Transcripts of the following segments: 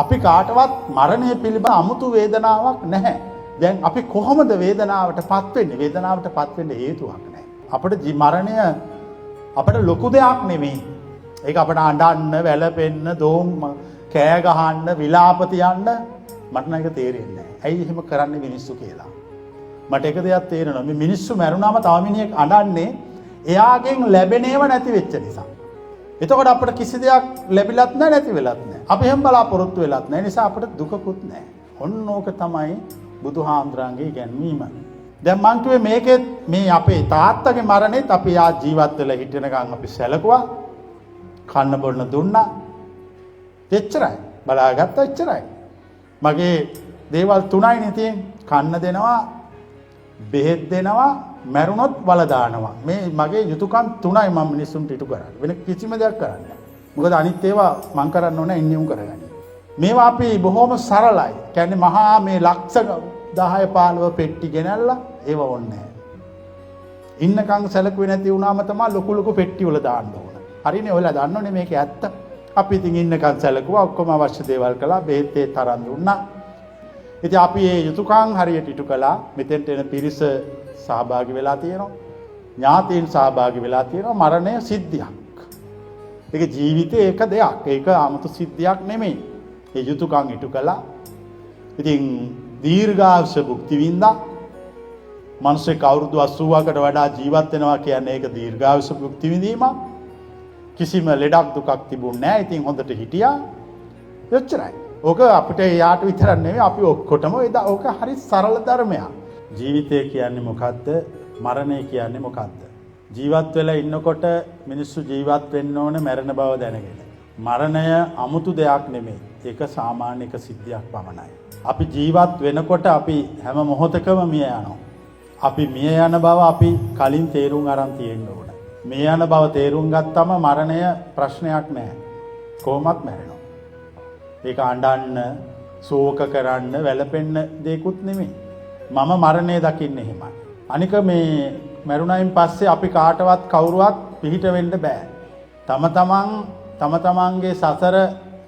අපි කාටවත් මරණය පිළිබඳ අමුතු වේදනාවක් නැහැ. දැන් අපි කොහොමද වේදනාවටපත් වෙන්නේ? වේදනාවටපත් වෙන්න හේතුවක් නැහැ. අපිට මරණය අපිට ලොකු දෙයක් නෙමෙයි. ඒක අපිට අඬන්න, වැළපෙන්න, දෝම් කෑ ගහන්න, විලාප තියන්න මට නම් ඒක තේරෙන්නේ නැහැ. ඇයි එහෙම කරන්නේ මිනිස්සු කියලා? මට එක දෙයක් තේරෙනවා. මේ මිනිස්සු මැරුණාම තව මිනිහෙක් අඬන්නේ එයාගෙන් ලැබෙනේව නැති වෙච්ච නිසා. එතකොට අපිට කිසි දෙයක් ලැබිලත් නැහැ, නැති වෙලත් නැහැ. අපි හැම බලාපොරොත්තු වෙලත් නැහැ. නිසා අපිට දුකකුත් නැහැ. ඔන්න ඕක තමයි බුදුහාමුදුරන්ගේ ඉගැන්වීම. දැන් මං කිව්වේ මේකෙත් මේ අපේ තාත්තගේ මරණෙත් අපි ආ ජීවත් වෙලා හිටිනකන් අපි සැලකුවා. කන්න බොන්න දුන්නා. එච්චරයි. බලාගත්තා එච්චරයි. මගේ දේවල් තුනයිනේ තියෙන්නේ. කන්න දෙනවා, බෙහෙත් දෙනවා, මැරුණොත් වල දානවා. මේ මගේ යුතුයකම් තුනයි මම මිනිස්සුන්ට ඉටු කරන්නේ. වෙන කිසිම දෙයක් කරන්නේ නැහැ. මොකද අනිත් ඒවා මං කරන්න ඕනේ ඉන්නියුම් කරගන්න. මේවා අපි බොහොම සරලයි. කියන්නේ මහා මේ ලක්ෂ 10 15 පෙට්ටි ගෙනල්ලා ඒව ඕනේ නැහැ. ඉන්නකම් සැලකුවේ නැති වුණාම තමයි ලොකු ලොකු පෙට්ටි වල දාන්න ඕන. හරිනේ ඔයලා දන්නෝනේ මේක ඇත්ත. අපි ඉතින් ඉන්නකම් සැලකුවා, ඔක්කොම අවශ්‍ය දේවල් කළා, බෙහෙත් ඒ තරම් දුන්නා. ඉතින් අපි මේ යුතුයකම් හරියට ඉටු කළා. මෙතෙන්ට එන පිරිස සහභාගී වෙලා තියෙනවා. ඥාතීන් සහභාගී වෙලා තියෙනවා. මරණය සිද්ධියක්. ඒක ජීවිතේ එක දෙයක්. ඒක 아무තු සිද්ධියක් නෙමෙයි. ඒ යුතුයකම් ඉටු කළා. ඉතින් දීර්ඝායුෂ භුක්ති විඳා. මිනිස්සෙක් අවුරුදු 80කට වඩා ජීවත් වෙනවා කියන්නේ ඒක දීර්ඝායුෂ භුක්ති විඳීමක්. කිසිම ලෙඩක් දුකක් තිබුණේ නැහැ. ඉතින් හොඳට හිටියා. එච්චරයි. ඕක අපිට යාට විතරක් නෙමෙයි අපි ඔක්කොටම ඕක හරි සරල ධර්මයක්. ජීවිතය කියන්නේ මොකද්ද? මරණය කියන්නේ මොකද්ද? ජීවත් වෙලා ඉන්නකොට මිනිස්සු ජීවත් වෙන්න ඕනේ මැරෙන බව දැනගෙන. මරණය 아무තු දෙයක් නෙමෙයි. ඒක සාමාන්‍ය එක සිද්ධියක් පමණයි. අපි ජීවත් වෙනකොට අපි හැම මොහොතකම මිය යනවා. අපි මිය යන බව අපි කලින් තේරුම් අරන් තියෙන්න ඕන. මිය යන බව තේරුම් ගත්තම මරණය ප්‍රශ්නයක් නෑ. කොහොමත් මැරෙනවා. ඒක අඬන්න, ශෝක කරන්න, වැළපෙන්න දෙයක්වත් නෙමෙයි. මම මරණය දකින්නේ එහෙමයි. අනික මේ මරුණයින් පස්සේ අපි කාටවත් කවුරුවත් පිහිට වෙන්න බෑ. තම තමන්ගේ සසර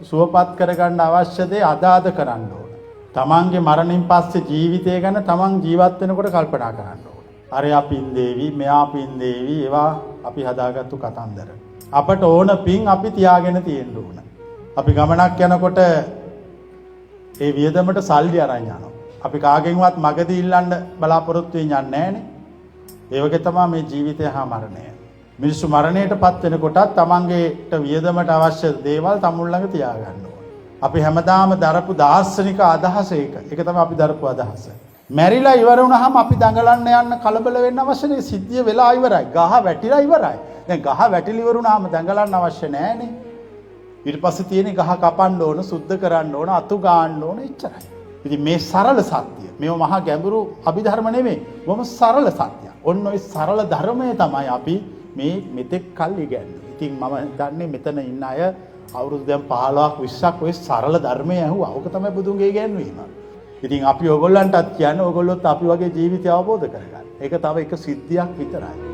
සුවපත් කරගන්න අවශ්‍ය දේ අදාද කරන්න ඕන. තමන්ගේ මරණින් පස්සේ ජීවිතය ගැන තමන් ජීවත් වෙනකොට කල්පනා කරන්න ඕන. අරයා පින් දේවි, මෙයා පින් දේවි, ඒවා අපි හදාගත්තු කතන්දර. අපට ඕන පින් අපි තියාගෙන තියෙන්න ඕන. අපි ගමනක් යනකොට ඒ වියදමට සල්ලි අරන් යනවා. අපි කාගෙන්වත් මගදී ඉල්ලන්න බලාපොරොත්තු වෙන්නේ නැහැනේ. ඒ වගේ තමයි මේ ජීවිතය හා මරණය. මිනිස්සු මරණයටපත් වෙනකොටත් තමන්ගේට වියදමට අවශ්‍ය දේවල් තමුන් ළඟ තියාගන්න ඕනේ. අපි හැමදාම දරපු දාර්ශනික අදහස ඒක. ඒක තමයි අපි දරපු අදහස. මැරිලා ඉවර වුණාම අපි දඟලන්න යන්න කලබල වෙන්න අවශ්‍ය නැහැ. සිද්ධිය වෙලා ඉවරයි. ගහ වැටිලා ඉවරයි. දැන් ගහ වැටිලා ඉවර වුණාම දඟලන්න අවශ්‍ය නැහැනේ. ඊට පස්සේ තියෙන ගහ කපන්න ඕන, සුද්ධ කරන්න ඕන, අතු ගාන්න ඕන එච්චරයි. ඉතින් මේ සරල සත්‍ය. මේව මහා ගැඹුරු අභිධර්ම නෙමෙයි. බොහොම සරල සත්‍යයක්. ඔන්න ඔය සරල ධර්මය තමයි අපි මේ මෙතෙක් කල් ඉගෙනන්නේ. ඉතින් මම දන්නේ මෙතන ඉන්න අය අවුරුදු දැන් 15ක් 20ක් ඔය සරල ධර්මය ඇහුවා. ඕක තමයි බුදුන්ගේ ඉගැන්වීම. ඉතින් අපි ඔයගොල්ලන්ටත් කියන්නේ ඔයගොල්ලොත් අපි වගේ ජීවිතය අවබෝධ කරගන්න. ඒක තව එක සිද්ධියක් විතරයි.